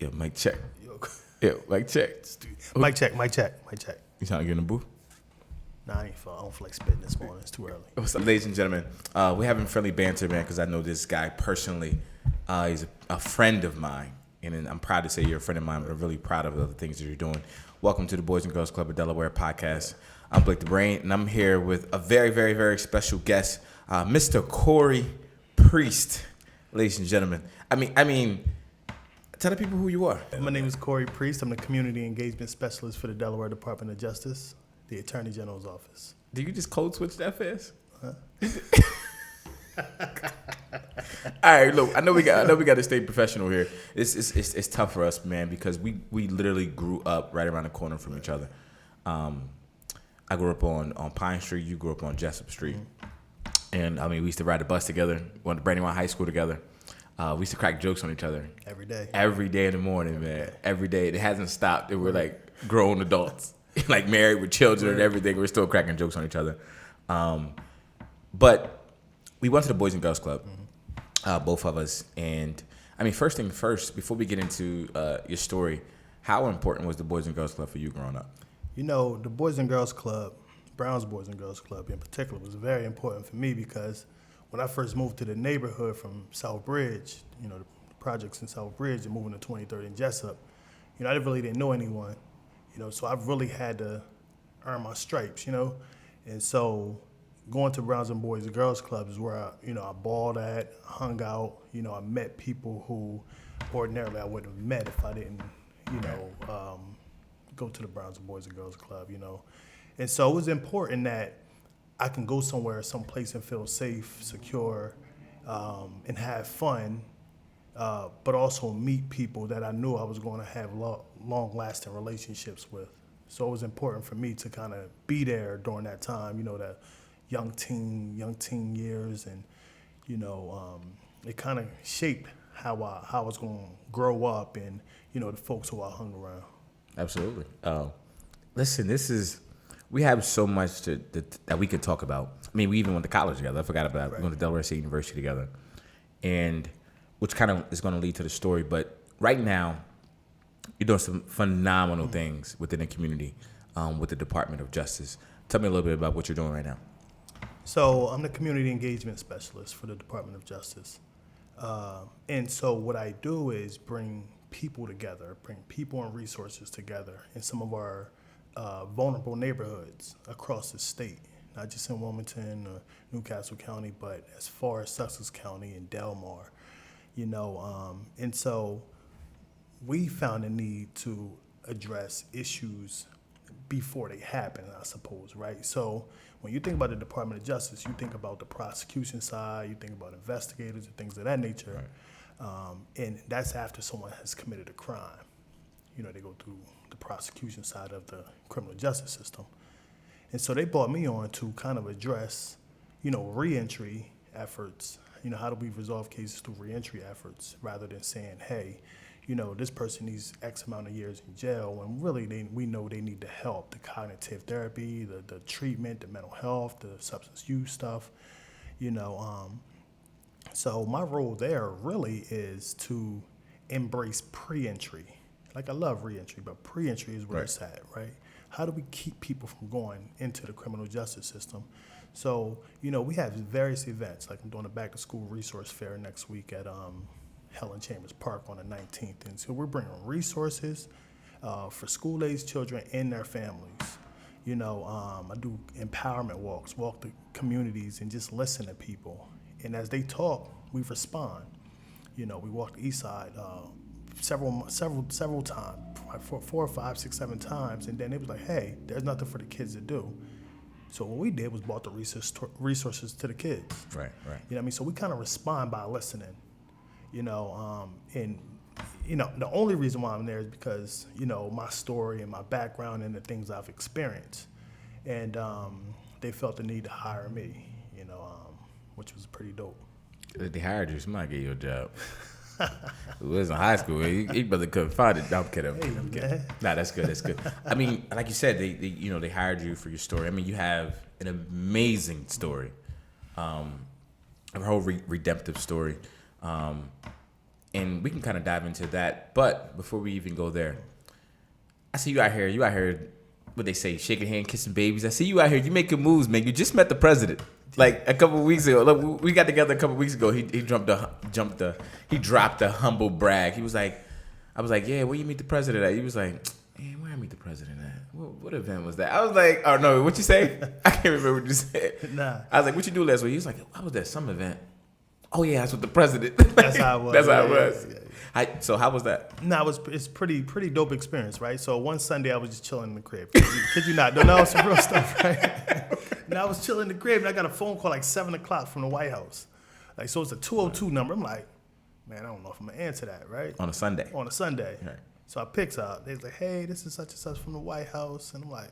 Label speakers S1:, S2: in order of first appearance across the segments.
S1: Yo, mic check.
S2: Yo,
S1: Mic check.
S2: mic check.
S1: You trying to get in the booth?
S2: Nah, I don't feel like spitting this morning. It's too early.
S1: What's up, ladies and gentlemen? We're having friendly banter, man, because I know this guy personally. He's a friend of mine, and I'm proud to say you're a friend of mine, but I'm really proud of the things that you're doing. Welcome to the Boys and Girls Club of Delaware podcast. I'm Blake the Brain, and I'm here with a very, very, very special guest, Mr. Corie Priest, ladies and gentlemen. I mean, tell the people who you are.
S2: My name is Corie Priest. I'm the Community Engagement Specialist for the Delaware Department of Justice, the Attorney General's office.
S1: Did you just code switch that fast? Huh? All right, look. I know we got to stay professional here. It's tough for us, man, because we literally grew up right around the corner from each other. I grew up on Pine Street. You grew up on Jessup Street, and I mean, we used to ride the bus together. Went to Brandywine High School together. We used to crack jokes on each other every day in the morning, man. Every day. It hasn't stopped. And we're like grown adults, like married with children and everything. We're still cracking jokes on each other. But we went to the Boys and Girls Club, both of us. And I mean, first thing first, before we get into your story, how important was the Boys and Girls Club for you growing up?
S2: You know, the Boys and Girls Club, Brown's Boys and Girls Club in particular, was very important for me because when I first moved to the neighborhood from South Bridge, you know, the projects in South Bridge and moving to 23rd and Jessup, you know, I really didn't know anyone, you know, so I really had to earn my stripes, you know. And so going to Browns and Boys and Girls Club is where I balled at, hung out, you know, I met people who ordinarily I wouldn't have met if I didn't, go to the Browns and Boys and Girls Club, you know. And so it was important that I can go somewhere, someplace and feel safe, secure, and have fun, but also meet people that I knew I was going to have long-lasting relationships with. So it was important for me to kind of be there during that time, you know, that young teen years, and you know, it kind of shaped how I was going to grow up, and you know, the folks who I hung around.
S1: Absolutely. Listen, we have so much that we could talk about. I mean, we even went to college together. I forgot about that. We went to Delaware State University together, and which kind of is going to lead to the story. But right now, you're doing some phenomenal things within the community with the Department of Justice. Tell me a little bit about what you're doing right now.
S2: So I'm the Community Engagement Specialist for the Department of Justice. And so what I do is bring people together, bring people and resources together in some of our vulnerable neighborhoods across the state, not just in Wilmington or Newcastle County, but as far as Sussex County and Delmar, you know. And so we found a need to address issues before they happen, I suppose, right? So when you think about the Department of Justice, you think about the prosecution side, you think about investigators and things of that nature. Right. And that's after someone has committed a crime. You know, they go through the prosecution side of the criminal justice system. And so they brought me on to kind of address, you know, reentry efforts. You know, how do we resolve cases through reentry efforts rather than saying, hey, you know, this person needs X amount of years in jail, when really we know they need the help, the cognitive therapy, the treatment, the mental health, the substance use stuff, you know. So my role there really is to embrace pre-entry. Like, I love re-entry, but pre-entry is where it's at, right? How do we keep people from going into the criminal justice system? So, you know, we have various events. Like, I'm doing a back-to-school resource fair next week at Helen Chambers Park on the 19th. And so we're bringing resources for school-aged children and their families. You know, I do empowerment walks, walk the communities and just listen to people. And as they talk, we respond. You know, we walked the east side several times, 4, 5, 6, 7 times, and then it was like, hey, there's nothing for the kids to do. So what we did was brought the resources to the kids.
S1: Right.
S2: You know what I mean? So we kind of respond by listening. You know, and you know, the only reason why I'm there is because, you know, my story and my background and the things I've experienced, and they felt the need to hire me. You know, which was pretty dope.
S1: They hired you. Somebody gave you a job. It was in high school. He brother couldn't find it. No, I'm kidding. Nah, that's good. I mean, like you said, they hired you for your story. I mean, you have an amazing story, a whole redemptive story. and we can kind of dive into that. But before we even go there, I see you out here. You out here, what they say, shaking hand, kissing babies. I see you out here. You making moves, man. You just met the president. Like a couple of weeks ago. Look, we got together a couple of weeks ago. He dropped a humble brag. He was like, I was like, yeah, where you meet the president at? He was like, man, where I meet the president at? What event was that? I was like, oh no, what you say? I can't remember what you said.
S2: Nah.
S1: I was like, what you do last week? He was like, I was at some event. Oh yeah, that's with the president.
S2: That's how it was.
S1: That's how it was.
S2: Yeah.
S1: So how was that?
S2: Nah, it's pretty dope experience, right? So one Sunday I was just chilling in the crib. Kid you not? Don't know some real stuff, right? And I was chilling in the crib and I got a phone call like 7:00 from the White House. Like, so it's a 202 number. I'm like, man, I don't know if I'm gonna answer that, right?
S1: On a Sunday.
S2: Right. So I picks up. They're like, hey, this is such and such from the White House, and I'm like,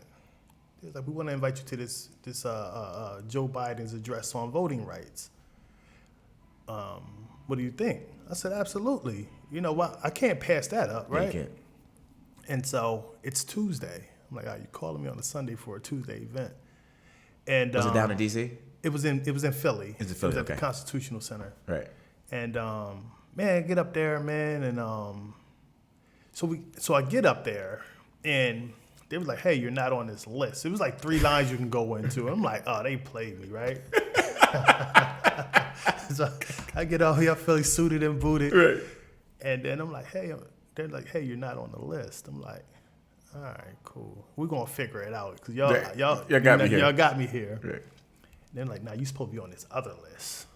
S2: we want to invite you to this Joe Biden's address on voting rights. What do you think? I said, absolutely. You know what? I can't pass that up, right?
S1: Yeah, you can't.
S2: And so it's Tuesday. I'm like, you calling me on a Sunday for a Tuesday event? And
S1: Was it down in D.C.?
S2: It was in Philly.
S1: It was
S2: at
S1: okay.
S2: the Constitutional Center.
S1: Right.
S2: And man, get up there, man, and so I get up there, and they were like, hey, you're not on this list. It was like 3 lines you can go into. I'm like, oh, they played me, right? So I get out here, fully suited and booted.
S1: Right.
S2: And then I'm like, hey, they're like, hey, you're not on the list. I'm like, all right, cool. We're going to figure it out because y'all got me here.
S1: Right.
S2: They're like, nah, you supposed to be on this other list.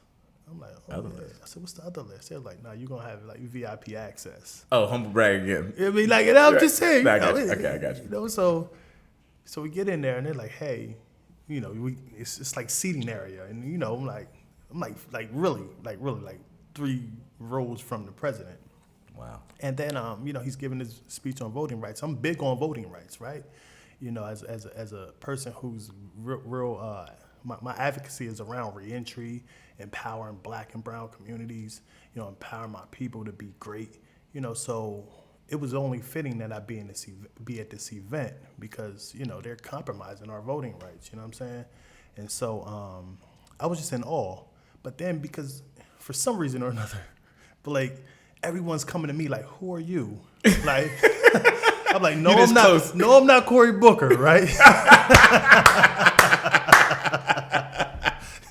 S2: I'm like, oh,
S1: Other
S2: yeah.
S1: list?
S2: I said, what's the other list? They're like, nah, you're going to have like VIP access.
S1: Oh, humble brag again.
S2: I mean, like, and I'm just saying.
S1: I got you. Okay, I got you.
S2: You know, so we get in there and they're like, hey, you know, it's like seating area. And, you know, I'm like really 3 rows from the president.
S1: Wow.
S2: And then, you know, he's giving his speech on voting rights. I'm big on voting rights, right? You know, as a person who's real my advocacy is around reentry, empowering Black and brown communities, you know, empowering my people to be great. You know, so it was only fitting that I be at this event because, you know, they're compromising our voting rights, you know what I'm saying? And so I was just in awe. But then because for some reason or another, Blake, everyone's coming to me like, who are you? Like, I'm like, no, I'm not. Close. No, I'm not Corie Booker, right?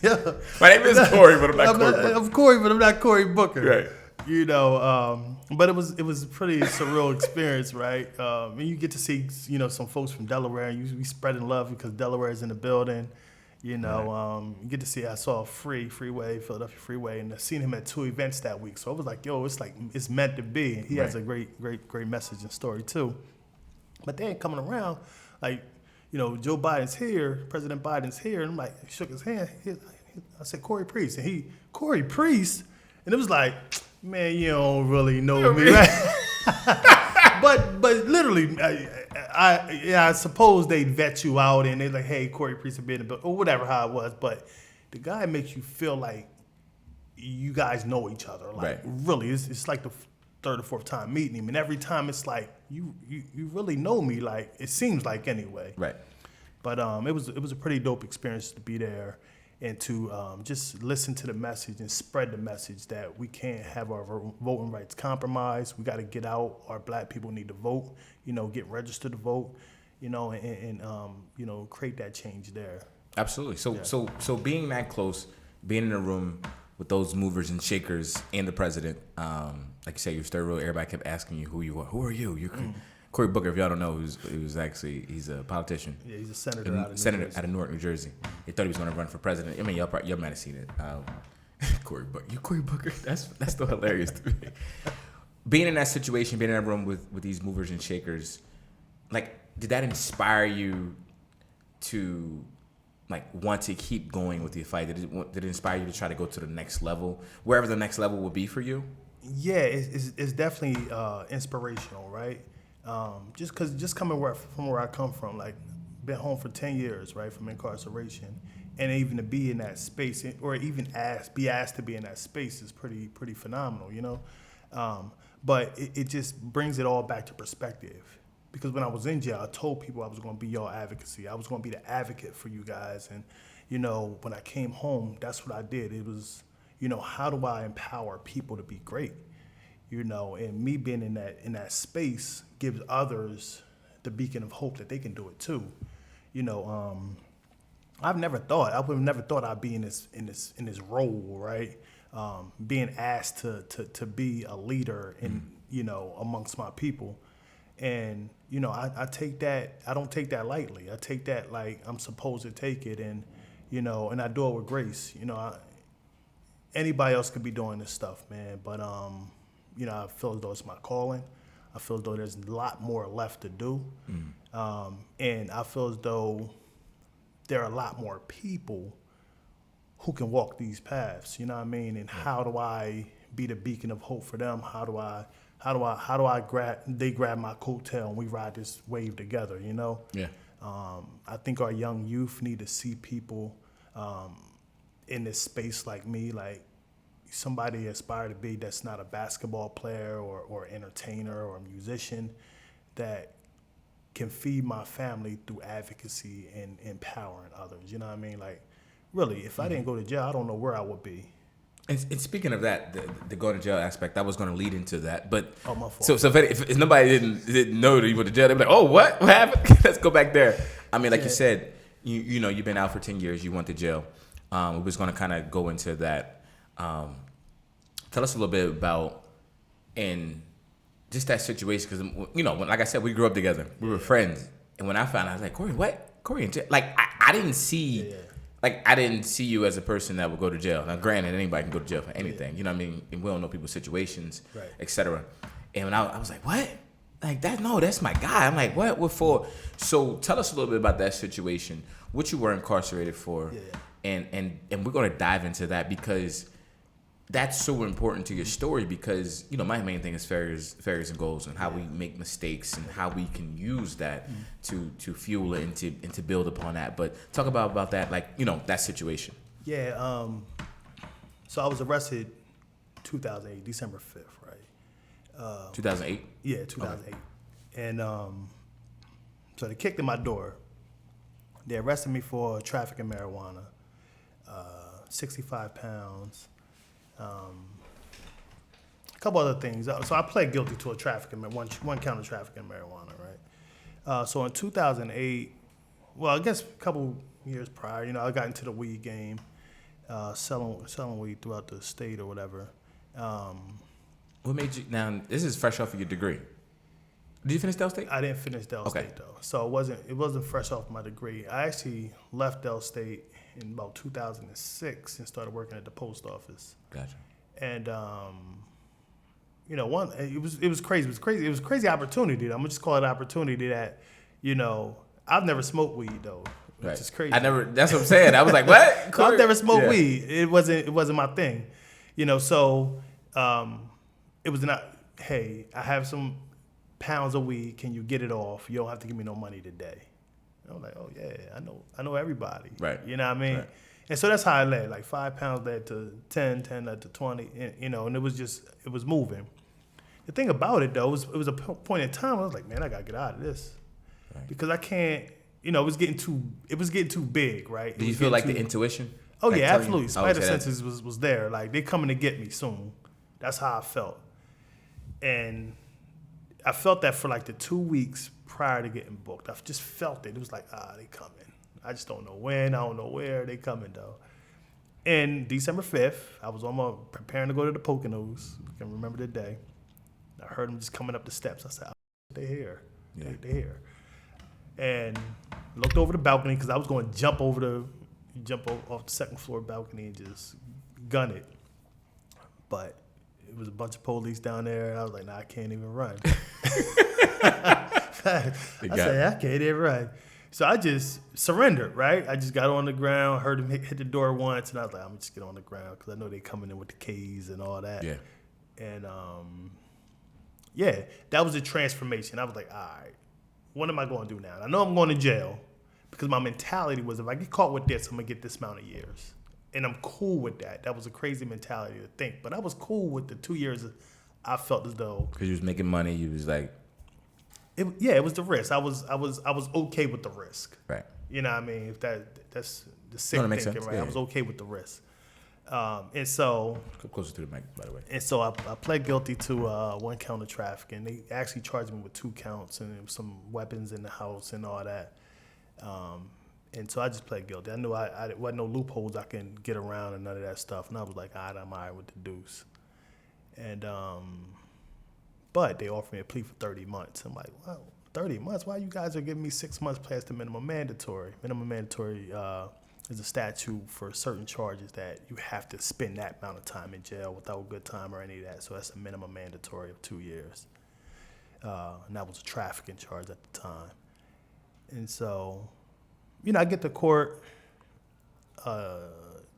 S2: Yeah.
S1: My name is Corie, but I'm not Corie Booker.
S2: I'm Corie, but I'm not Corie Booker.
S1: Right.
S2: You know, but it was a pretty surreal experience, right? And you get to see, you know, some folks from Delaware, and we spreading love because Delaware is in the building. You know, you get to see. I saw Philadelphia Freeway, and I seen him at 2 events that week. So I was like, yo, it's meant to be. And he has a great message and story too. But then coming around, like, you know, Joe Biden's here, President Biden's here, and I'm like, shook his hand. I said, Corie Priest, and Corie Priest, and it was like, man, you don't really know me, right? But literally, I suppose they vet you out and they're like, hey, Corie Priest have been in the or whatever how it was. But the guy makes you feel like you guys know each other. Like really, it's like the 3rd or 4th time meeting him, and every time it's like you really know me. Like it seems like anyway.
S1: Right.
S2: But it was a pretty dope experience to be there and to just listen to the message and spread the message that we can't have our voting rights compromised. We got to get out. Our Black people need to vote. You know, get registered to vote. You know, and you know, create that change there.
S1: Absolutely. So being that close, being in a room with those movers and shakers and the president, like you say, you're third row. Everybody kept asking you who you are. Who are you? You're Corie Booker. If y'all don't know, he's a politician.
S2: Yeah, he's a senator
S1: out of Newark, New Jersey. They thought he was going to run for president. I mean, y'all might have seen it. Corie Booker. You Corie Booker? That's still hilarious to me. Being in that situation, being in that room with these movers and shakers, like, did that inspire you to like want to keep going with the fight? Did it inspire you to try to go to the next level, wherever the next level would be for you?
S2: Yeah, it's definitely inspirational, right? Just coming from where I come from, like been home for 10 years, right, from incarceration, and even to be in that space, or even be asked to be in that space, is pretty phenomenal, you know. But it just brings it all back to perspective. Because when I was in jail, I told people I was going to be your advocacy. I was going to be the advocate for you guys. And, you know, when I came home, that's what I did. It was, you know, how do I empower people to be great? and me being in that space gives others the beacon of hope that they can do it too. I would have never thought I'd be in this role, right? Being asked to be a leader amongst my people. And, I take that, I don't take that lightly. I take that like I'm supposed to take it, and, and I do it with grace. Anybody else could be doing this stuff, man. But, I feel as though it's my calling. I feel as though there's a lot more left to do. And I feel as though there are a lot more people who can walk these paths, you know what I mean? And how do I be the beacon of hope for them? How do I grab my coattail and we ride this wave together,
S1: Yeah.
S2: I think our young youth need to see people in this space like me, like somebody aspire to be that's not a basketball player or entertainer or a musician, that can feed my family through advocacy and empowering others. You know what I mean? Like, really, if I didn't go to jail, I don't know where I would be.
S1: And speaking of that, the going to jail aspect, I was going to lead into that. But
S2: my fault.
S1: So if nobody didn't know that you went to jail, they'd be like, oh, what happened? Let's go back there. I mean, like you said, you've been out for 10 years. You went to jail. We was going to kind of go into that. Tell us a little bit about just that situation, because like I said, we grew up together. We were friends, and when I found out, I was like, Corie, what? Corie in jail? Like I didn't see, I didn't see you as a person that would go to jail. Now, granted, anybody can go to jail for anything. You know what I mean? And we don't know people's situations, right, etc. And when I was like, what? Like that's my guy. I'm like, what for? So tell us a little bit about that situation, what you were incarcerated for, and we're gonna dive into that because that's so important to your story, because my main thing is failures and goals, and how we make mistakes and how we can use that to fuel it and to build upon that. But talk about that, like that situation.
S2: Yeah. So I was arrested 2008, December 5th, right?
S1: 2008.
S2: Yeah, 2008, okay. And so they kicked in my door. They arrested me for trafficking marijuana, 65 pounds. A couple other things. So I pled guilty to one count of trafficking marijuana, right? So in 2008, well, I guess a couple years prior, I got into the weed game, selling weed throughout the state or whatever.
S1: What made you? Now this is fresh off of your degree. Did you finish Del State?
S2: I didn't finish Del State though, so it wasn't fresh off my degree. I actually left Del State in about 2006 and started working at the post office.
S1: Gotcha.
S2: And it was crazy. It was a crazy opportunity. I'm gonna just call it an opportunity that, I've never smoked weed though, which is crazy.
S1: That's what I'm saying. I was like, what?
S2: I've never smoked weed. It wasn't my thing, So it was not. Hey, I have some pounds of weed. Can you get it off? You don't have to give me no money today. I was like, oh yeah, I know everybody.
S1: Right.
S2: You know what I mean? Right. And so that's how I led. Like 5 pounds led to 10 led to 20, and it was moving. The thing about it though, it was a point in time I was like, man, I gotta get out of this. Right. Because I can't, it was getting too big, right?
S1: Did you feel like the intuition?
S2: Oh like yeah, absolutely. Spider senses was there. Like they coming to get me soon. That's how I felt. And I felt that for like the 2 weeks prior to getting booked. I just felt it. It was like, they coming. I just don't know when. I don't know where. They coming though. And December 5th, I was preparing to go to the Poconos. I can remember the day. I heard them just coming up the steps. I said, they're here. Yeah. They're here. And looked over the balcony because I was going to jump off the second floor balcony and just gun it. But it was a bunch of police down there. And I was like, I can't even run. I said, I can't even run. So I just surrendered, right? I just got on the ground, heard him hit the door once, and I was like, I'm going to just get on the ground because I know they're coming in with the keys and all that.
S1: Yeah.
S2: And, that was a transformation. I was like, all right, what am I going to do now? And I know I'm going to jail because my mentality was if I get caught with this, I'm going to get this amount of years. And I'm cool with that. That was a crazy mentality to think. But I was cool with the 2 years I felt as though.
S1: Because you was making money, you was like.
S2: It was the risk. I was okay with the risk.
S1: Right.
S2: You know what I mean? If that's the sick thinking, right? Yeah. I was okay with the risk. And so
S1: Come closer to the mic, by the way.
S2: And so I pled guilty to one count of trafficking. They actually charged me with 2 counts and some weapons in the house and all that. And so I just pled guilty. I knew I wasn't no loopholes I can get around and none of that stuff. And I was like, all right, I'm all right with the deuce. And but they offered me a plea for 30 months. I'm like, wow, 30 months? Why you guys are giving me 6 months past the minimum mandatory? Minimum mandatory is a statute for certain charges that you have to spend that amount of time in jail without good time or any of that. So that's a minimum mandatory of 2 years. And that was a trafficking charge at the time. And so, I get to court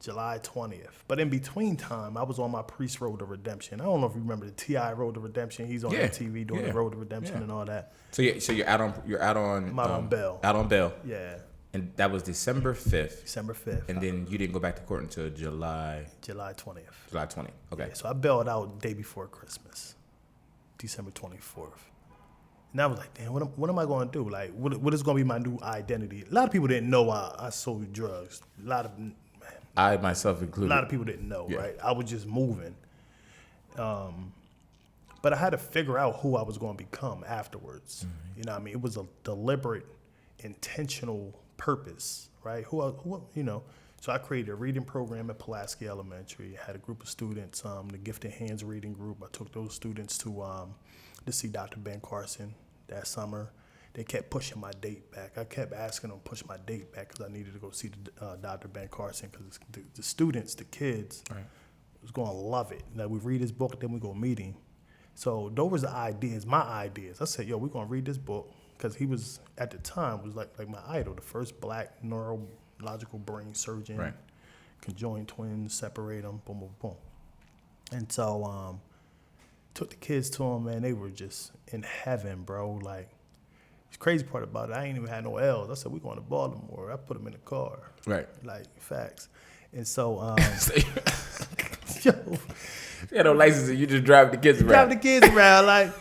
S2: July 20th. But in between time, I was on my priest road to redemption. I don't know if you remember the T.I. Road to Redemption. He's on MTV doing the Road to Redemption and all that.
S1: So you're out on
S2: I'm out on bail.
S1: Out on bail.
S2: Yeah.
S1: And that was December 5th.
S2: December 5th.
S1: And then you didn't go back to court until July
S2: 20th.
S1: July 20th. Okay.
S2: Yeah, so I bailed out the day before Christmas, December 24th. And I was like, damn, what am I going to do? Like, what is going to be my new identity? A lot of people didn't know I sold drugs.
S1: I myself included.
S2: A lot of people didn't know, right? I was just moving. But I had to figure out who I was going to become afterwards. Mm-hmm. You know what I mean? It was a deliberate, intentional purpose, right? So I created a reading program at Pulaski Elementary. I had a group of students, the Gifted Hands Reading Group. I took those students to see Dr. Ben Carson that summer. They kept pushing my date back. I kept asking them to push my date back because I needed to go see Dr. Ben Carson because the students, the kids, was going to love it. Like, we read his book, then we go meet him. So those were the ideas, my ideas. I said, we're going to read this book because he was, at the time, was like my idol, the first black neurological brain surgeon.
S1: Right.
S2: Can join twins, separate them, boom, boom, boom. And so took the kids to him, man. They were just in heaven, bro. Like, the crazy part about it, I ain't even had no L's. I said, we're going to Baltimore. I put them in the car. Right. Like, facts. And so,
S1: you had no license and you just drive the kids around.
S2: Drive the kids around, like.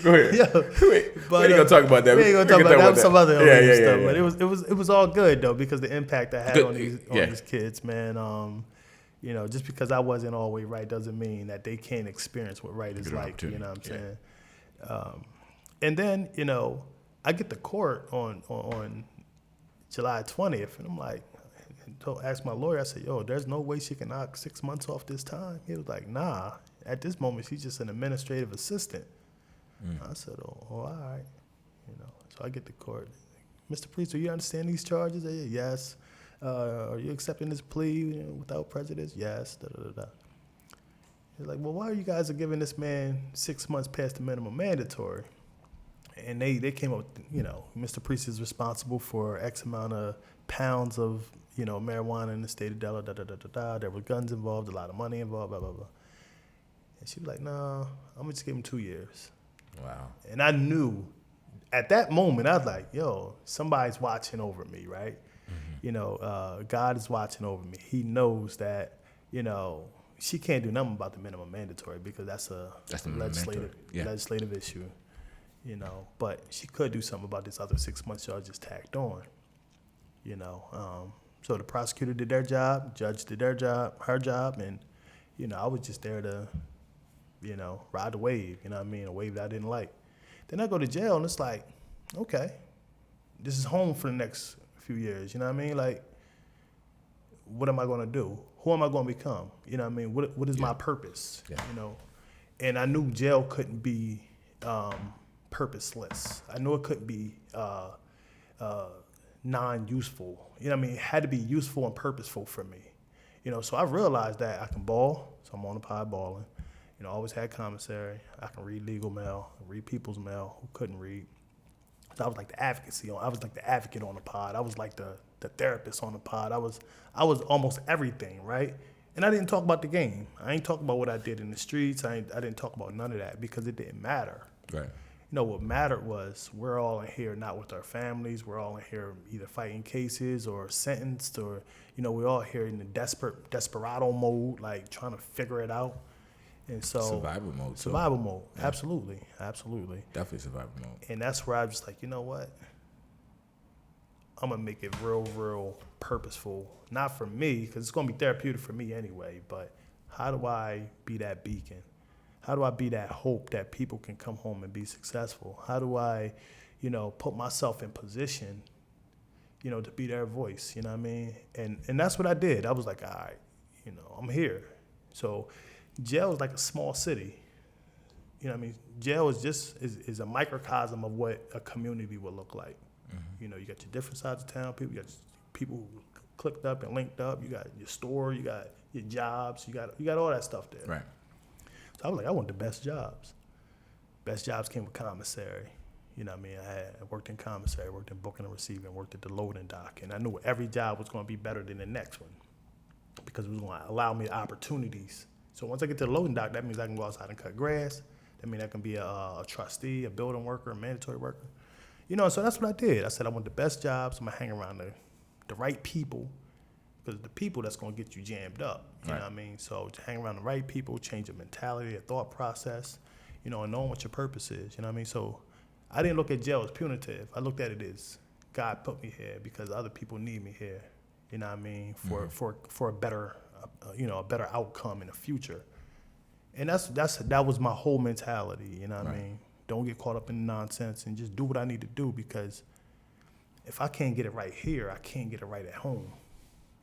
S1: Go ahead. We ain't gonna talk about that.
S2: We ain't gonna talk about that. Some other stuff.
S1: Yeah.
S2: But it was all good though, because the impact I had on these kids, man. Just because I wasn't always right doesn't mean that they can't experience what right is like. You know what I'm saying? And then, I get to court on July 20th, and I'm like, asked my lawyer, I said, there's no way she can knock 6 months off this time. He was like, nah, at this moment, she's just an administrative assistant. I said, all right. So I get to court. Mr. Priester, you understand these charges? Yes. Are you accepting this plea without prejudice? Yes. He's like, well, why are you guys giving this man 6 months past the minimum mandatory? And they came up with, Mr. Priest is responsible for X amount of pounds of, marijuana in the state of Delaware, There were guns involved, a lot of money involved, blah, blah, blah. And she was like, no, I'm going to just give him 2 years.
S1: Wow.
S2: And I knew at that moment, I was like, somebody's watching over me, right? Mm-hmm. God is watching over me. He knows that, she can't do nothing about the minimum mandatory because that's a legislative issue, But she could do something about this other 6 months y'all just tacked on, So the prosecutor did their job, judge did their job, her job, and, I was just there to, ride the wave, a wave that I didn't like. Then I go to jail, and it's like, okay, this is home for the next few years, Like, what am I going to do? Who am I going to become? What is my purpose? And I knew jail couldn't be purposeless. I knew it couldn't be non-useful. It had to be useful and purposeful for me. So I realized that I can ball, so I'm on the pod balling. Always had commissary. I can read legal mail, read people's mail who couldn't read. So I was like the advocacy. I was like the advocate on the pod. I was like the therapist on the pod. I was almost everything, right? And I didn't talk about the game. I ain't talk about what I did in the streets. I didn't talk about none of that because it didn't matter. Right. What mattered was we're all in here not with our families. We're all in here either fighting cases or sentenced or, we're all here in the desperado mode, like trying to figure it out. And so
S1: survival mode.
S2: Survival mode. Yeah. Absolutely.
S1: Definitely survival mode.
S2: And that's where I was like, you know what? I'm gonna make it real purposeful. Not for me, because it's gonna be therapeutic for me anyway. But how do I be that beacon? How do I be that hope that people can come home and be successful? How do I, put myself in position, to be their voice? You know what I mean? And that's what I did. I was like, all right, I'm here. So jail is like a small city. You know what I mean? Jail is a microcosm of what a community would look like. You got your different sides of town. You got people who clicked up and linked up. You got your store. You got your jobs. You got all that stuff there.
S1: Right.
S2: So I was like, I want the best jobs. Best jobs came with commissary. You know what I mean? I worked in commissary, worked in booking and receiving, worked at the loading dock, and I knew every job was going to be better than the next one because it was going to allow me opportunities. So once I get to the loading dock, that means I can go outside and cut grass. That means I can be a trustee, a building worker, a mandatory worker. So that's what I did. I said I want the best jobs. I'm going to hang around the right people because the people that's going to get you jammed up. You know what I mean? So to hang around the right people, change your mentality, your thought process, and knowing what your purpose is. You know what I mean? So I didn't look at jail as punitive. I looked at it as God put me here because other people need me here. You know what I mean? For a better, a better outcome in the future. And that was my whole mentality. You know what I mean? Don't get caught up in nonsense and just do what I need to do because if I can't get it right here, I can't get it right at home.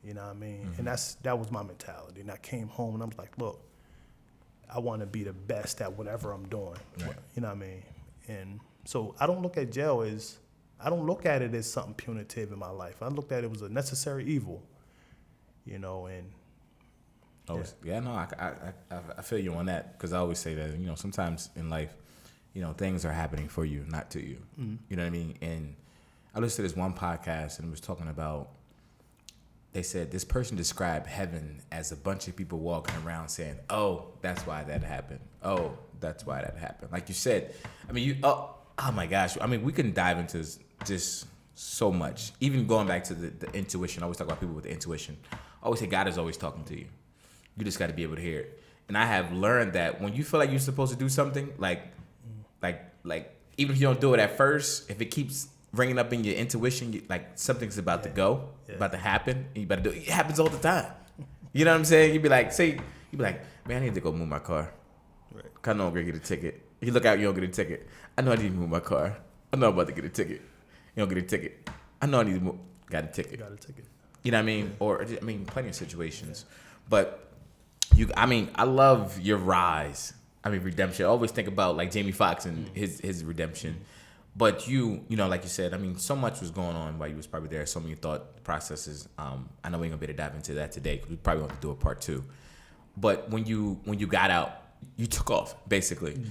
S2: You know what I mean? And that was my mentality. And I came home and I was like, look, I want to be the best at whatever I'm doing. Right. You know what I mean? And so I don't look at jail I don't look at it as something punitive in my life. I looked at it as a necessary evil, and
S1: I feel you on that because I always say that, sometimes in life, things are happening for you, not to you. Mm-hmm. You know what I mean? And I listened to this one podcast and it was talking about, they said this person described heaven as a bunch of people walking around saying, oh, that's why that happened. Oh, that's why that happened. Like you said, I mean, oh my gosh. I mean, we can dive into just so much. Even going back to the intuition, I always talk about people with the intuition. I always say God is always talking to you. You just got to be able to hear it. And I have learned that when you feel like you're supposed to do something, like even if you don't do it at first, if it keeps ringing up in your intuition, like something's about to go, about to happen, and you better do it. It happens all the time. You know what I'm saying? You'd be like, man, I need to go move my car. Right. I know I'm going to get a ticket. You look out, you don't get a ticket. I know I need to move my car. I know I'm about to get a ticket. You don't get a ticket. I know I need to move. Got a ticket. You know what I mean? Yeah. Or, plenty of situations. Yeah. But, I love your rise. Redemption. I always think about, like, Jamie Foxx and his redemption. But like you said, so much was going on while you was probably there. So many thought processes. I know we ain't gonna be able to dive into that today because we probably want to do a part 2. But when you got out, you took off basically. Mm-hmm.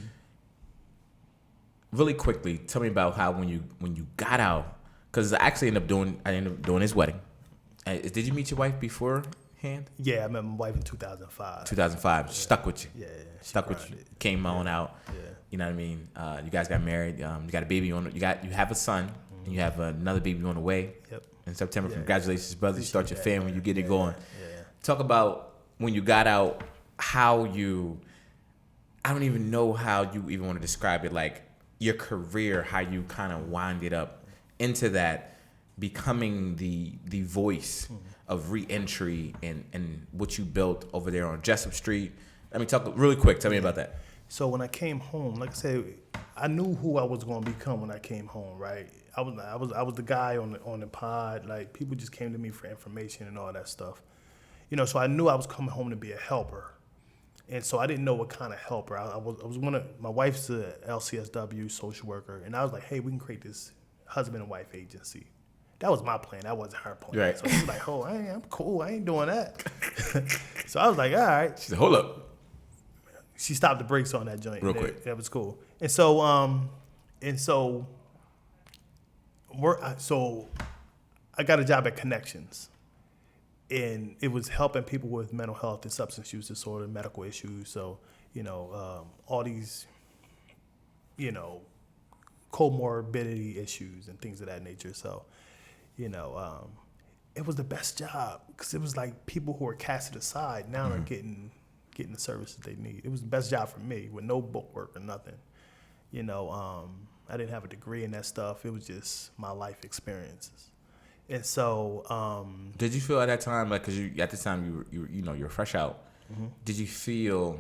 S1: Really quickly, tell me about how when you got out, because I ended up doing his wedding. Did you meet your wife beforehand?
S2: Yeah, I met my wife in 2005.
S1: 2005, she stuck with you.
S2: Yeah,
S1: stuck with you. Came on out. Yeah. You know what I mean? You guys got married. You got a baby on. You have a son. Mm-hmm. And you have another baby on the way. Yep. In September. Yeah. Congratulations, brother. You start your family. You get it going. Yeah. Talk about when you got out. How you? I don't even know how you even want to describe it. Like your career, how you kind of winded up into that, becoming the voice of re-entry and what you built over there on Jessup Street. Talk really quick. Tell me about that.
S2: So when I came home, like I said, I knew who I was going to become when I came home, right? I was the guy on the pod. Like people just came to me for information and all that stuff, So I knew I was coming home to be a helper, and so I didn't know what kind of helper. I was my wife's a LCSW social worker, and I was like, hey, we can create this husband and wife agency. That was my plan. That wasn't her plan. Right. So she was like, oh, I'm cool. I ain't doing that. So I was like, all right.
S1: She said, hold up.
S2: She stopped the brakes on that joint.
S1: Real quick.
S2: That was cool. And so I got a job at Connections. And it was helping people with mental health and substance use disorder, medical issues. So, all these, comorbidity issues and things of that nature. So, it was the best job because it was like people who were casted aside now are getting the services they need. It was the best job for me with no book work or nothing. I didn't have a degree in that stuff. It was just my life experiences. And so,
S1: Did you feel at that time, like, because at the time you were fresh out, did you feel,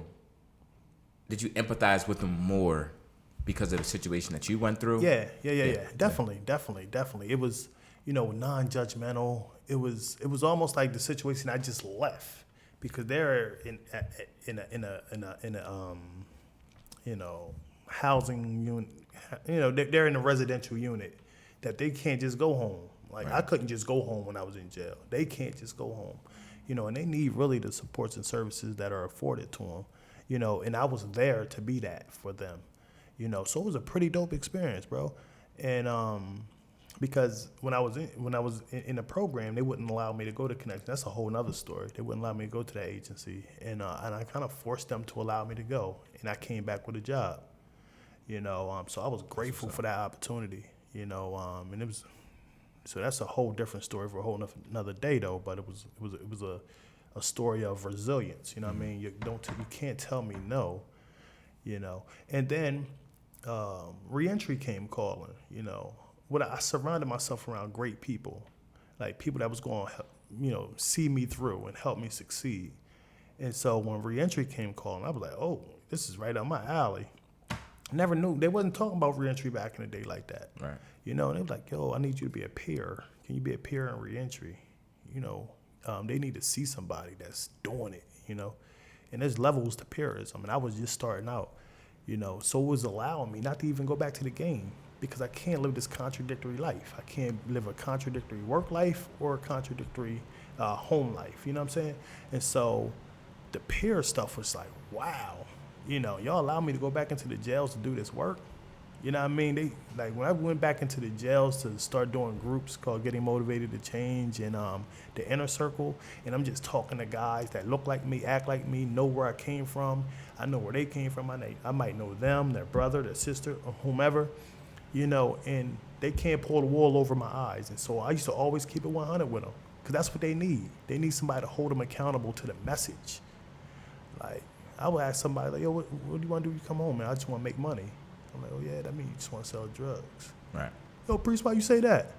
S1: did you empathize with them more because of the situation that you went through?
S2: Yeah. Definitely. It was, non-judgmental. It was almost like the situation I just left, because they're in a housing unit. They're in a residential unit that they can't just go home. Like,
S1: Right.
S2: I couldn't just go home when I was in jail. They can't just go home, and they need really the supports and services that are afforded to them, and I was there to be that for them, so it was a pretty dope experience, bro. And because when I was in the program, they wouldn't allow me to go to Connection. That's a whole nother story. They wouldn't allow me to go to that agency, and I kind of forced them to allow me to go, and I came back with a job, so I was grateful for that opportunity, and it was. So that's a whole different story for a whole another day, though. But it was a story of resilience. You know what I mean? You can't tell me no. And then reentry came calling. I surrounded myself around great people, like people that was going to see me through and help me succeed. And so when reentry came calling, I was like, oh, this is right up my alley. Never knew. They wasn't talking about reentry back in the day like that.
S1: Right.
S2: And they was like, yo, I need you to be a peer. Can you be a peer in reentry? They need to see somebody that's doing it, And there's levels to peerism, and I was just starting out, So it was allowing me not to even go back to the game, because I can't live this contradictory life. I can't live a contradictory work life or a contradictory home life, you know what I'm saying? And so the peer stuff was like, wow. Y'all allow me to go back into the jails to do this work. You know what I mean? They, like, when I went back into the jails to start doing groups called Getting Motivated to Change and the Inner Circle, and I'm just talking to guys that look like me, act like me, know where I came from. I know where they came from. I might know them, their brother, their sister, or whomever, and they can't pull the wool over my eyes. And so I used to always keep it 100 with them, because that's what they need. They need somebody to hold them accountable to the message. Like, I would ask somebody, like, yo, what do you want to do when you come home, man? I just want to make money. I'm like, oh, yeah, that means you just want to sell drugs.
S1: Right.
S2: Yo, priest, why you say that?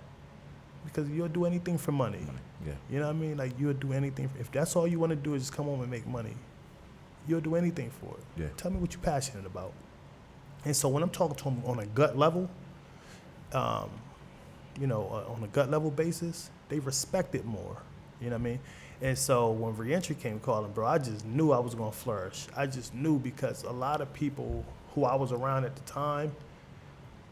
S2: Because you'll do anything for money.
S1: Yeah.
S2: You know what I mean? Like, you'll do anything. If that's all you want to do is just come home and make money, you'll do anything for it.
S1: Yeah.
S2: Tell me what you're passionate about. And so when I'm talking to them on a gut level, on a gut level basis, they respect it more. You know what I mean? And so when reentry came calling, bro, I just knew I was going to flourish. I just knew, because a lot of people who I was around at the time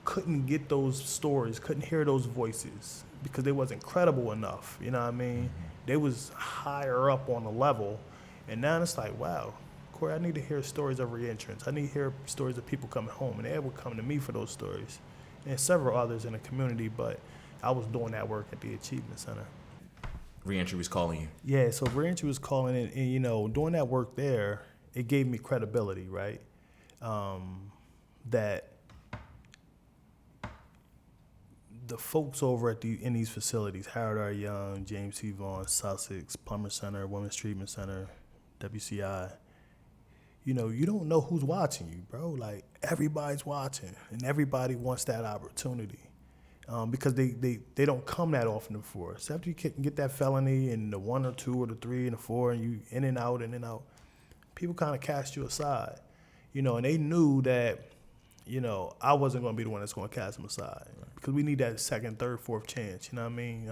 S2: couldn't get those stories, couldn't hear those voices, because they wasn't credible enough. You know what I mean? They was higher up on the level. And now it's like, wow, Corie, I need to hear stories of reentrance. I need to hear stories of people coming home. And they would come to me for those stories. And several others in the community, but I was doing that work at the Achievement Center.
S1: Reentry was calling you.
S2: Yeah, so reentry was calling in, and doing that work there, it gave me credibility, right? That the folks over in these facilities, Howard R. Young, James T. Vaughn, Sussex, Plummer Center, Women's Treatment Center, WCI, you don't know who's watching you, bro. Like, everybody's watching, and everybody wants that opportunity. Because they don't come that often before. So after you get that felony and the 1 or 2 or the 3 and the 4, and you in and out, people kind of cast you aside, and they knew that, I wasn't going to be the one that's going to cast them aside, because we need that second, third, fourth chance. You know what I mean?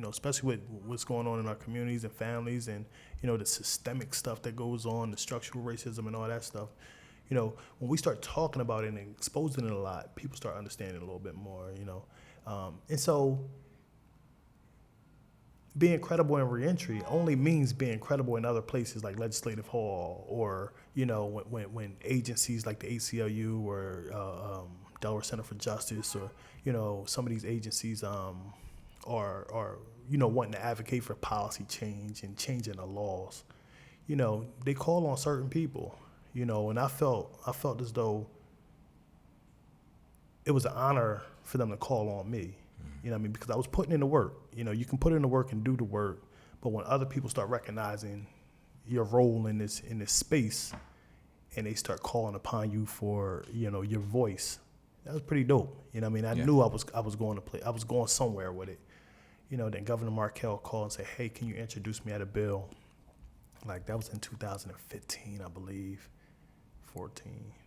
S2: Especially with what's going on in our communities and families, and the systemic stuff that goes on, the structural racism and all that stuff. When we start talking about it and exposing it a lot, people start understanding it a little bit more, and so being credible in reentry only means being credible in other places like Legislative Hall, or, when agencies like the ACLU or Delaware Center for Justice, or, some of these agencies are wanting to advocate for policy change and changing the laws. They call on certain people. And I felt as though it was an honor for them to call on me, because I was putting in the work. You can put in the work and do the work, but when other people start recognizing your role in this space, and they start calling upon you for, your voice, That was pretty dope. You know what I mean? I
S1: Yeah.
S2: knew I was going to play. I was going somewhere with it. You know, then Governor Markell called and said, hey, can you introduce me at a bill? Like, that was in 2015, I believe.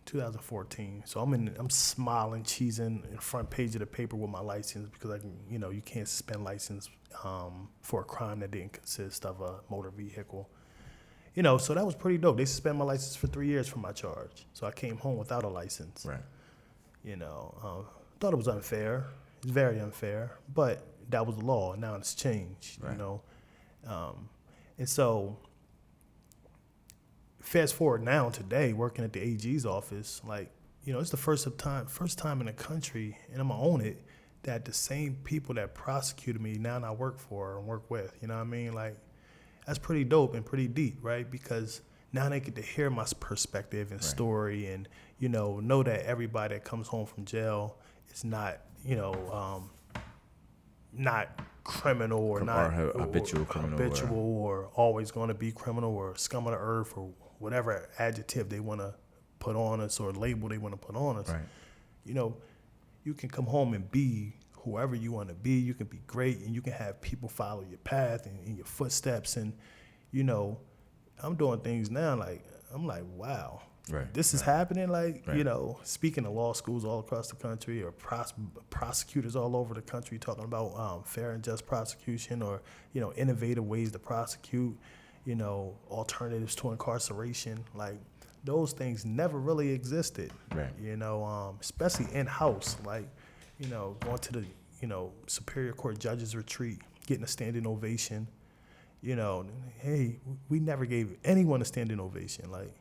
S2: 2014. So I'm smiling, cheesing in the front page of the paper with my license because I can, you know, you can't suspend license for a crime that didn't consist of a motor vehicle. You know, so that was pretty dope. They suspended my license for 3 years for my charge. So I came home without a license.
S1: Right.
S2: You know, thought it was unfair. It's very unfair, but that was the law. Now it's changed,
S1: Right.
S2: you know. And so fast forward now today, working at the AG's office, like, you know, it's the first time in the country, and I'm gonna own it, that the same people that prosecuted me now I work for and work with. You know what I mean? Like, that's pretty dope and pretty deep, right? Because now they get to hear my perspective and story, and you know that everybody that comes home from jail is not, you know, not criminal or not
S1: habitual criminal
S2: or always going to be criminal or scum of the earth or whatever adjective they want to put on us or label they want to put on us.
S1: Right.
S2: You know, you can come home and be whoever you want to be. You can be great, and you can have people follow your path and in your footsteps. And, you know, I'm doing things now like, I'm like, wow, this is happening. Like, you know, speaking to law schools all across the country or prosecutors all over the country talking about fair and just prosecution or, you know, innovative ways to prosecute, you know, alternatives to incarceration. Like, those things never really existed, you know, especially in-house. Like, you know, going to the, you know, Superior Court Judges Retreat, getting a standing ovation. You know, hey, we never gave anyone a standing ovation. Like,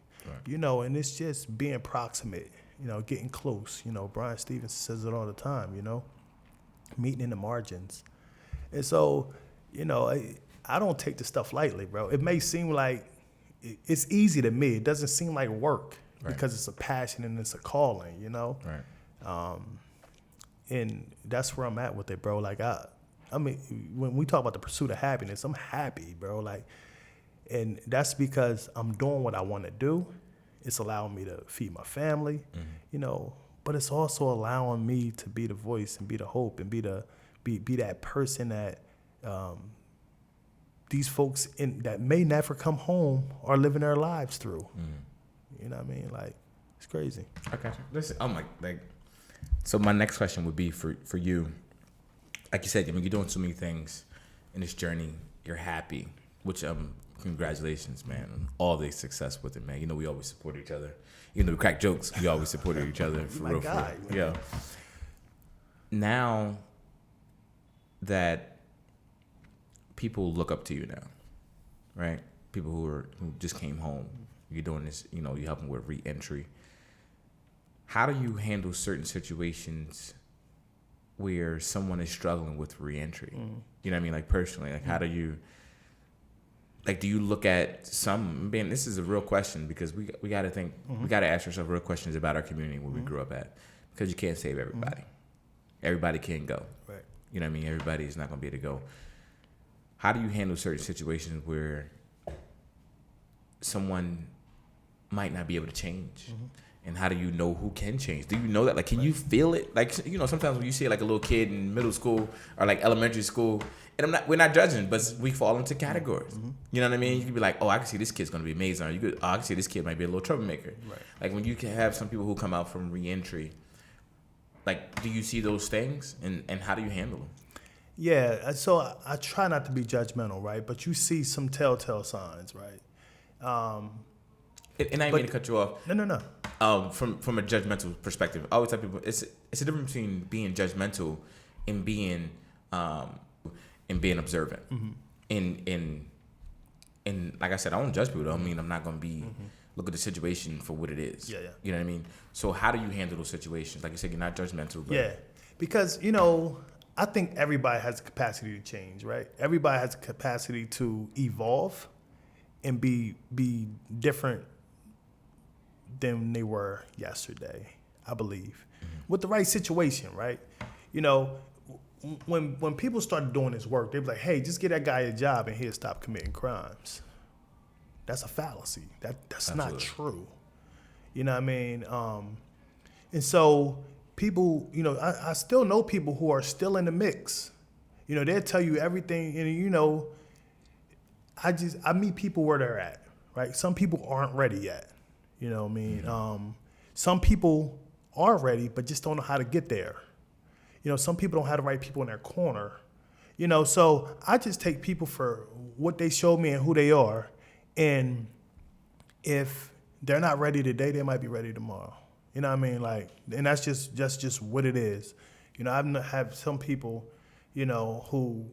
S2: you know, and it's just being proximate, you know, getting close. You know, Brian Stevenson says it all the time, you know, meeting in the margins. And so, you know, I don't take the stuff lightly, bro. It may seem like it's easy to me. It doesn't seem like work because it's a passion and it's a calling, you know? And that's where I'm at with it, bro. Like, I mean, when we talk about the pursuit of happiness, I'm happy, bro. Like, and that's because I'm doing what I want to do. It's allowing me to feed my family, you know, but it's also allowing me to be the voice and be the hope and be that person that these folks that may never come home are living their lives through. You know what I mean? Like, it's crazy.
S1: Okay. Listen, I'm like, so my next question would be for you. Like you said, I mean, you're doing so many things in this journey. You're happy, which congratulations, man, on all the success with it, man. You know, we always support each other. Even though we crack jokes, we always supported each other for real. Yeah. Now that people look up to you now, right? People who just came home, you're doing this, you know, you help them with re-entry. How do you handle certain situations where someone is struggling with re-entry? You know what I mean? Like, personally, like, how do you, like, do you look at this is a real question because we got to think, we got to ask ourselves real questions about our community where we grew up at, because you can't save everybody. Everybody can't go.
S2: Right.
S1: You know what I mean? Everybody's not going to be able to go. How do you handle certain situations where someone might not be able to change? And how do you know who can change? Do you know that? Like, can you feel it? Like, you know, sometimes when you see like a little kid in middle school or like elementary school, and we're not judging, but we fall into categories. You know what I mean? You can be like, oh, I can see this kid's gonna be amazing, or I can see this kid might be a little troublemaker. Like, when you can have some people who come out from re-entry, like, do you see those things, and how do you handle them?
S2: Yeah, so I try not to be judgmental, right? But you see some telltale signs, right?
S1: And I didn't mean to cut you off.
S2: No.
S1: From a judgmental perspective, I always tell people it's a difference between being judgmental and being observant. And like I said, I don't judge people. I mean, I'm not gonna be look at the situation for what it is.
S2: Yeah.
S1: You know what I mean? So how do you handle those situations? Like you said, you're not judgmental. But
S2: Because, you know, I think everybody has the capacity to change, right? Everybody has the capacity to evolve and be different than they were yesterday, I believe, with the right situation, right? You know, when people started doing this work, they'd be like, hey, just get that guy a job and he'll stop committing crimes. That's a fallacy. That's Absolutely not true. You know what I mean? And so people, I still know people who are still in the mix. They'll tell you everything, and I meet people where they're at, right? Some people aren't ready yet. You know what I mean?
S1: Mm-hmm.
S2: Some people are ready, but just don't know how to get there. Some people don't have the right people in their corner. So I just take people for what they show me and who they are. And if they're not ready today, they might be ready tomorrow. You know what I mean? Like, and that's just what it is. I've had some people, who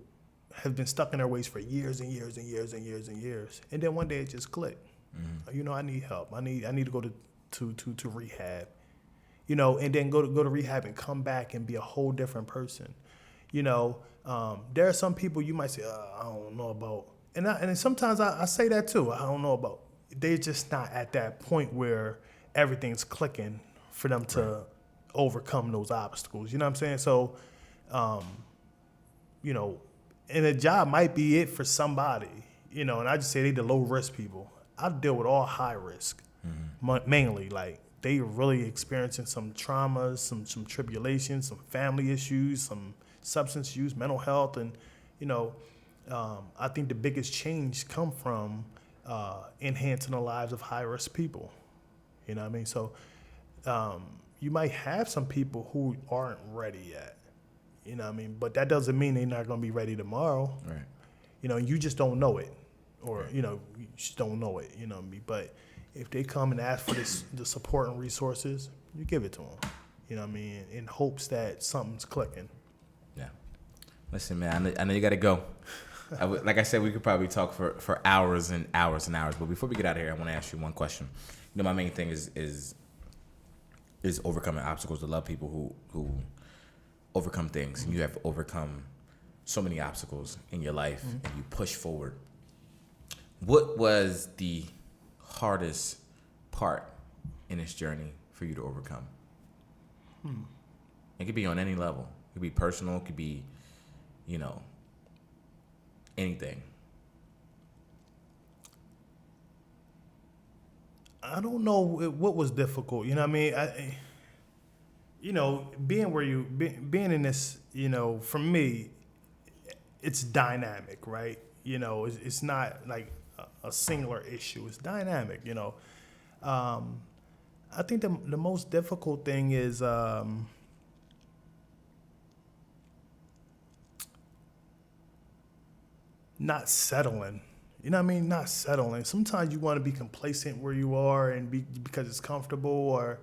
S2: have been stuck in their ways for years and years and years and years and years. And then one day it just clicked. Mm-hmm. I need help. I need to go to rehab. And then go to rehab and come back and be a whole different person. There are some people you might say, I don't know about. And sometimes I say that too. I don't know about. They're just not at that point where everything's clicking for them to overcome those obstacles. You know what I'm saying? So, and a job might be it for somebody, and I just say they the low risk people. I deal with all high risk, mainly. Like, they really experiencing some traumas, some tribulations, some family issues, some substance use, mental health. And, I think the biggest change come from enhancing the lives of high risk people. You know what I mean? So you might have some people who aren't ready yet. You know what I mean? But that doesn't mean they're not going to be ready tomorrow. Right. You just don't know it. Or, right. You just don't know it. You know what I mean? But if they come and ask for the support and resources, you give it to them. You know what I mean? In hopes that something's clicking. Yeah.
S1: Listen, man, I know you got to go. Like I said, we could probably talk for hours and hours and hours. But before we get out of here, I want to ask you one question. My main thing is overcoming obstacles. I love people who overcome things. And you have overcome so many obstacles in your life, and you push forward. What was the hardest part in this journey for you to overcome? It could be on any level. It could be personal. It could be, anything.
S2: I don't know what was difficult. You know what I mean? Being in this, for me, it's dynamic, right? It's not like a singular issue. It's dynamic, I think the most difficult thing is not settling. You know what I mean? Not settling. Sometimes you want to be complacent where you are and because it's comfortable, or,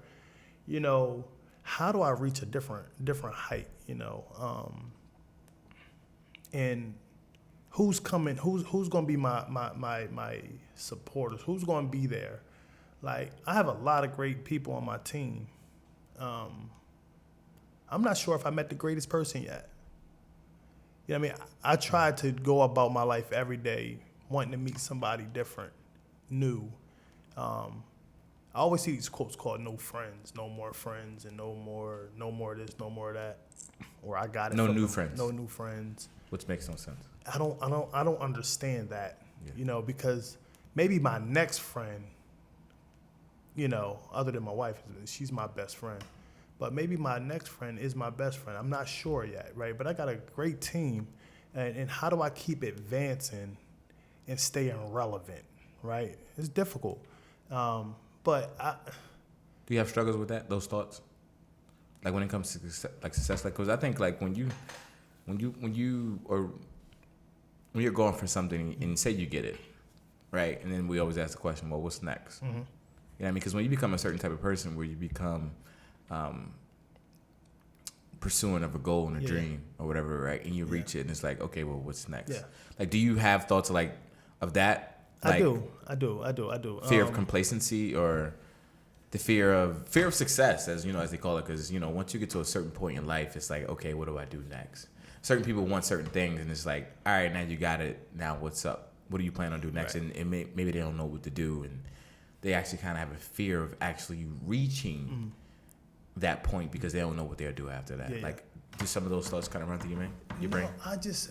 S2: how do I reach a different height, and who's coming, who's going to be my supporters, who's going to be there. Like, I have a lot of great people on my team. I'm not sure if I met the greatest person yet. You know what I mean? I try to go about my life every day wanting to meet somebody different, new. I always see these quotes called "no friends, no more friends," and no more this, no more that. Or I got it.
S1: No new friends.
S2: No new friends.
S1: Which makes no sense.
S2: I don't understand that. Yeah. Because maybe my next friend, other than my wife, she's my best friend. But maybe my next friend is my best friend. I'm not sure yet, right? But I got a great team. And how do I keep advancing and staying relevant, right? It's difficult. Do
S1: you have struggles with those thoughts? Like, when it comes to success, because I think when you're going for something and say you get it, right? And then we always ask the question, well, what's next? Mm-hmm. You know what I mean? Because when you become a certain type of person where you become pursuing of a goal and a dream or whatever, right? And you reach it, and it's like, okay, well, what's next? Yeah. Like, do you have thoughts of that?
S2: Like, I do.
S1: Fear of complacency, or the fear of success, as they call it, because once you get to a certain point in life, it's like, okay, what do I do next? Certain people want certain things, and it's like, all right, now you got it. Now what's up? What do you plan on doing next? Right. And maybe they don't know what to do, and they actually kind of have a fear of actually reaching that point because they don't know what they'll do after that. Yeah. Like, do some of those thoughts kind of run through your brain?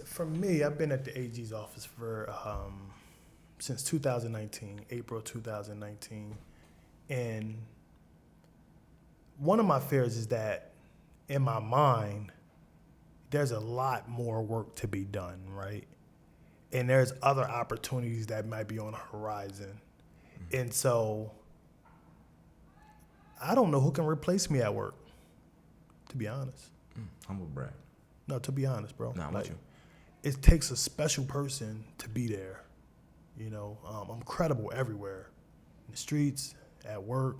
S2: For me, I've been at the AG's office for since 2019, April 2019, and one of my fears is that in my mind, there's a lot more work to be done, right? And there's other opportunities that might be on the horizon. And so I don't know who can replace me at work, to be honest.
S1: Humble brag.
S2: No, to be honest, bro.
S1: Nah, I'm with you.
S2: It takes a special person to be there. You know, I'm credible everywhere. In the streets, at work,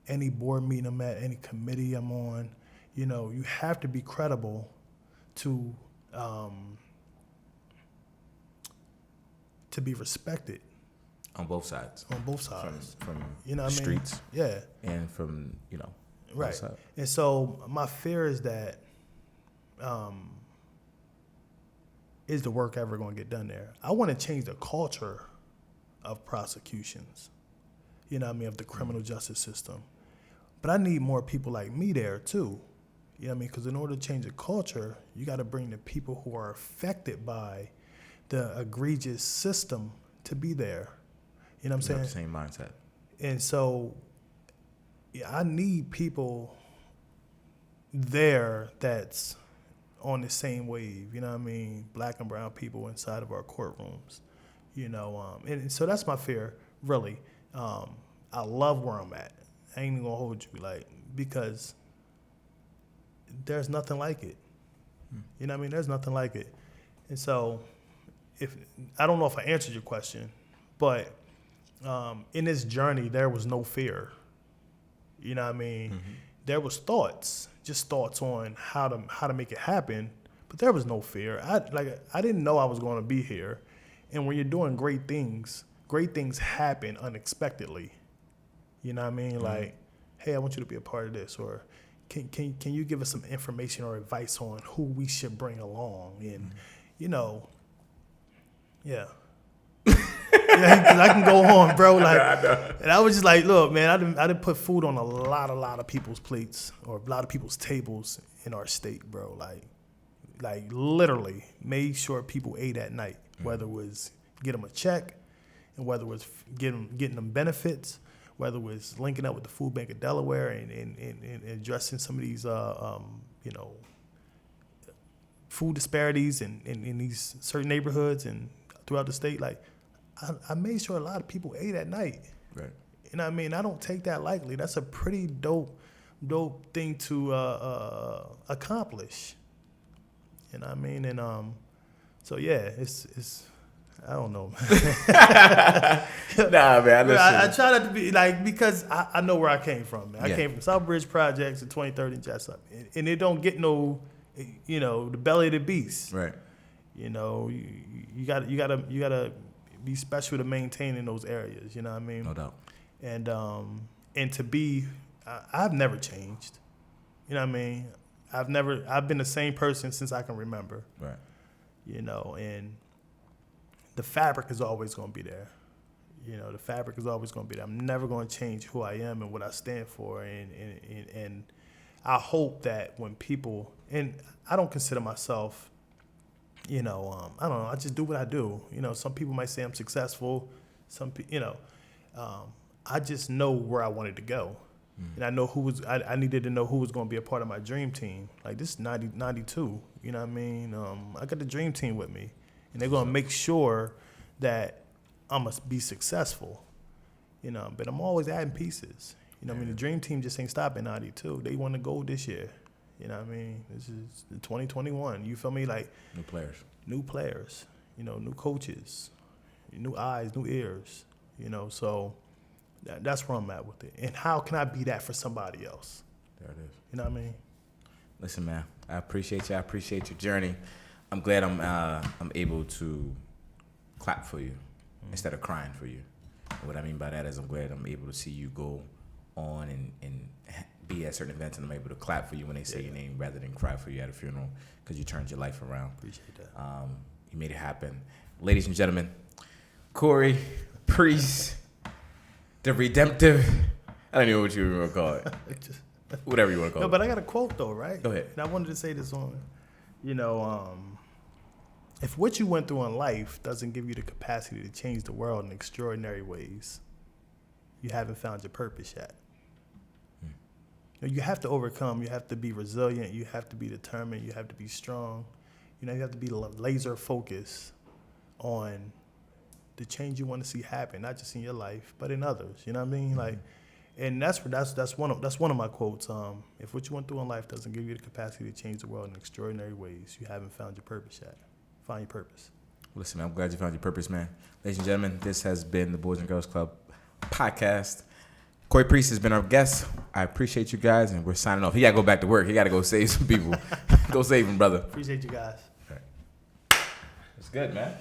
S2: any board meeting I'm at, any committee I'm on. You know, you have to be credible to be respected.
S1: On both sides.
S2: On both sides.
S1: From
S2: you know what
S1: the
S2: I mean?
S1: streets.
S2: Yeah.
S1: And from,
S2: Right.
S1: outside.
S2: And so my fear is that is the work ever going to get done there? I want to change the culture of prosecutions, you know what I mean, of the criminal justice system. But I need more people like me there too. You know what I mean? Because in order to change the culture, you got to bring the people who are affected by the egregious system to be there. You know what I'm saying?
S1: The same mindset.
S2: And so I need people there that's on the same wave, you know what I mean? Black and brown people inside of our courtrooms, you know. And so that's my fear, really. I love where I'm at. I ain't even gonna hold you, like, because there's nothing like it. You know what I mean? There's nothing like it. And so I don't know if I answered your question, but in this journey, there was no fear. You know what I mean? Mm-hmm. There was just thoughts on how to make it happen, but there was no fear. I didn't know I was going to be here, and when you're doing great things happen unexpectedly. You know what I mean? Mm-hmm. Like, hey, I want you to be a part of this, or can you give us some information or advice on who we should bring along? And you know, yeah. Yeah, 'cause I can go on, bro. Like, I know. And I was just like, look, man, I didn't put food on a lot of people's plates or a lot of people's tables in our state, bro. Like literally made sure people ate at night, whether it was get them a check, and whether it was getting them benefits, whether it was linking up with the Food Bank of Delaware and addressing some of these, food disparities in these certain neighborhoods and throughout the state, like. I made sure a lot of people ate at night. Right. You know what I mean? I don't take that lightly. That's a pretty dope thing to accomplish. You know what I mean? And so yeah, it's I don't know. Nah, man. I try not to be like, because I know where I came from. Man. I came from Southbridge Projects in 2030 Jessup, and it don't get no, the belly of the beast. Right. You know, you gotta be special to maintain in those areas, you know what I mean?
S1: No doubt.
S2: And to be, I've never changed, you know what I mean? I've been the same person since I can remember. Right. You know, and the fabric is always going to be there. You know, the fabric is always going to be there. I'm never going to change who I am and what I stand for. And I hope that when people, and I don't consider myself, I don't know. I just do what I do. You know, some people might say I'm successful. I just know where I wanted to go. And I know I needed to know who was going to be a part of my dream team. Like, this is 92, you know what I mean? I got the dream team with me. And they're going to make sure that I must be successful, but I'm always adding pieces. You know what I mean? The dream team just ain't stopping 92. They won the gold this year. You know what I mean? This is 2021. You feel me? Like, new players, new coaches, new eyes, new ears, so that's where I'm at with it. And how can I be that for somebody else? There it is. You know what I mean?
S1: Listen, man, I appreciate you. I appreciate your journey. I'm glad I'm able to clap for you instead of crying for you. And what I mean by that is I'm glad I'm able to see you go on and be at certain events, and I'm able to clap for you when they say your name rather than cry for you at a funeral, because you turned your life around.
S2: Appreciate that.
S1: You made it happen. Ladies and gentlemen, Corie Priest, the redemptive, I don't know what you want to call it. Whatever you want to call it.
S2: No, but I got a quote though, right?
S1: Go ahead.
S2: And I wanted to say this on, if what you went through in life doesn't give you the capacity to change the world in extraordinary ways, you haven't found your purpose yet. You have to overcome. You have to be resilient. You have to be determined. You have to be strong. You have to be laser focused on the change you want to see happen, not just in your life, but in others. You know what I mean? Like, and that's one of my quotes. If what you went through in life doesn't give you the capacity to change the world in extraordinary ways, you haven't found your purpose yet. Find your purpose.
S1: Listen, man, I'm glad you found your purpose, man. Ladies and gentlemen, this has been the Boys and Girls Club podcast. Corie Priest has been our guest. I appreciate you guys, and we're signing off. He got to go back to work. He got to go save some people. Go save him, brother.
S2: Appreciate you guys.
S1: All right. That's good, man.